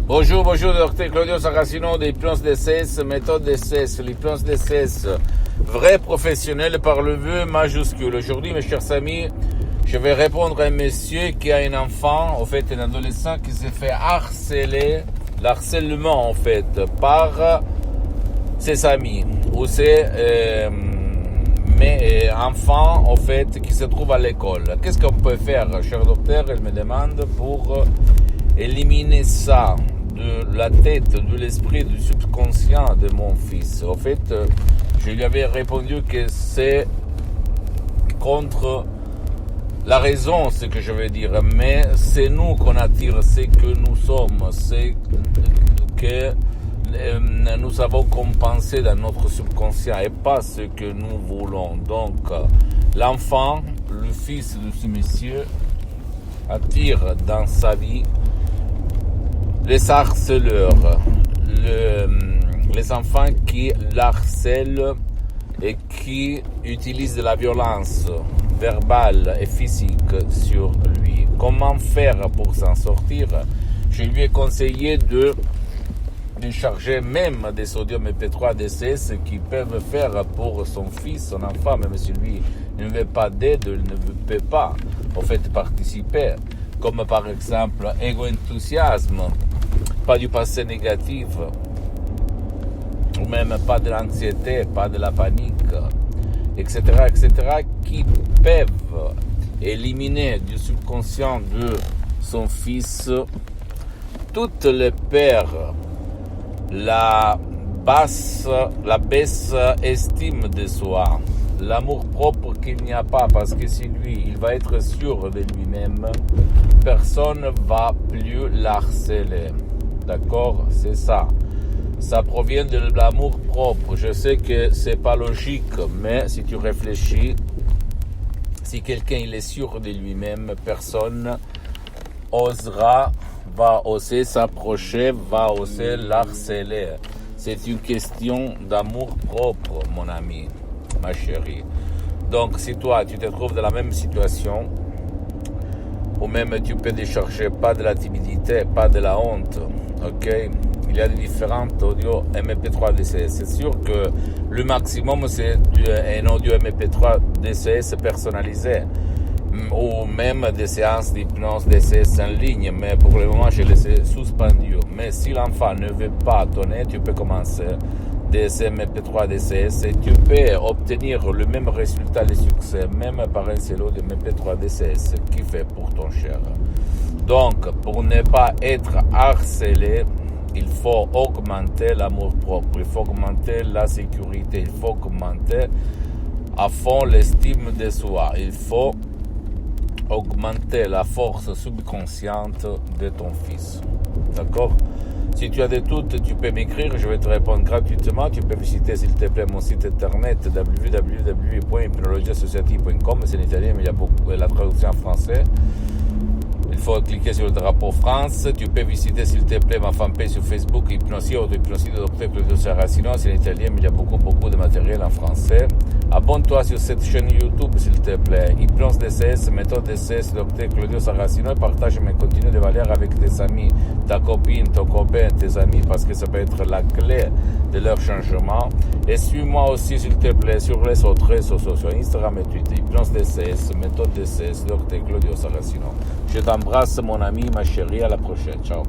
Bonjour, docteur Claudio Saracino de l'hypnose DCS, méthode DCS, l'hypnose DCS, vrai professionnel par le vœu majuscule. Aujourd'hui, mes chers amis, je vais répondre à un monsieur qui a un enfant, en fait un adolescent qui s'est fait harceler, l'harcèlement en fait, par ses amis, ou ses enfants en fait qui se trouvent à l'école. Qu'est-ce qu'on peut faire, cher docteur, elle me demande, pour éliminer ça de la tête, de l'esprit, du subconscient de mon fils. En fait, je lui avais répondu que c'est contre la raison, ce que je veux dire, mais c'est nous qu'on attire ce que nous sommes, c'est que nous avons compensé dans notre subconscient et pas ce que nous voulons. Donc, l'enfant, le fils de ce monsieur, attire dans sa vie les harceleurs, les enfants qui l'harcèlent et qui utilisent de la violence verbale et physique sur lui. Comment faire pour s'en sortir? Je lui ai conseillé de charger même des sodium MP3 DCS qui peuvent faire pour son fils, son enfant, même si lui ne veut pas d'aide, il ne veut pas en fait participer, comme par exemple égo-enthousiasme, pas du passé négatif, ou même pas de l'anxiété, pas de la panique, etc., qui peuvent éliminer du subconscient de son fils toutes les peurs, la baisse estime de soi, l'amour propre qu'il n'y a pas, parce que si lui, il va être sûr de lui-même, personne ne va plus l'harceler. D'accord? C'est ça. Ça provient de l'amour propre. Je sais que c'est pas logique, mais si tu réfléchis, si quelqu'un il est sûr de lui-même, personne va oser s'approcher, va oser l'harceler. C'est une question d'amour propre, mon ami, ma chérie. Donc, si toi, tu te trouves dans la même situation, ou même tu peux décharger pas de la timidité, pas de la honte, ok? Il y a des différentes audios MP3 DCS. C'est sûr que le maximum, c'est un audio MP3 DCS personnalisé, ou même des séances d'hypnose DCS en ligne, mais pour le moment, je les ai suspendus. Mais si l'enfant ne veut pas donner, tu peux commencer des MP3 DCS et tu peux obtenir le même résultat de succès, même par un seul audio MP3 DCS qui fait pour ton cher. Donc, pour ne pas être harcelé, il faut augmenter l'amour propre, il faut augmenter la sécurité, il faut augmenter à fond l'estime de soi, il faut augmenter la force subconsciente de ton fils. D'accord? Si tu as des doutes, tu peux m'écrire, je vais te répondre gratuitement. Tu peux visiter, s'il te plaît, mon site internet www.hypnologiassociative.com. C'est en italien, mais il y a beaucoup la traduction en français. Il faut cliquer sur le drapeau France. Tu peux visiter, s'il te plaît, ma fanpage sur Facebook, Hypnosie de Dr Claudio Saracino. C'est en italien, mais il y a beaucoup de matériel en français. Abonne-toi sur cette chaîne YouTube, s'il te plaît. Hypnose DCS, méthode DCS, Dr Claudio Saracino. Et partage mes contenus de valeur avec tes amis, ta copine, ton copain, tes amis, parce que ça peut être la clé de leur changement. Et suis-moi aussi, s'il te plaît, sur les autres réseaux sociaux, Instagram et Twitter. Hypnose DCS, méthode DCS, Dr Claudio Saracino. Je t'embrasse, mon ami, ma chérie, à la prochaine. Ciao.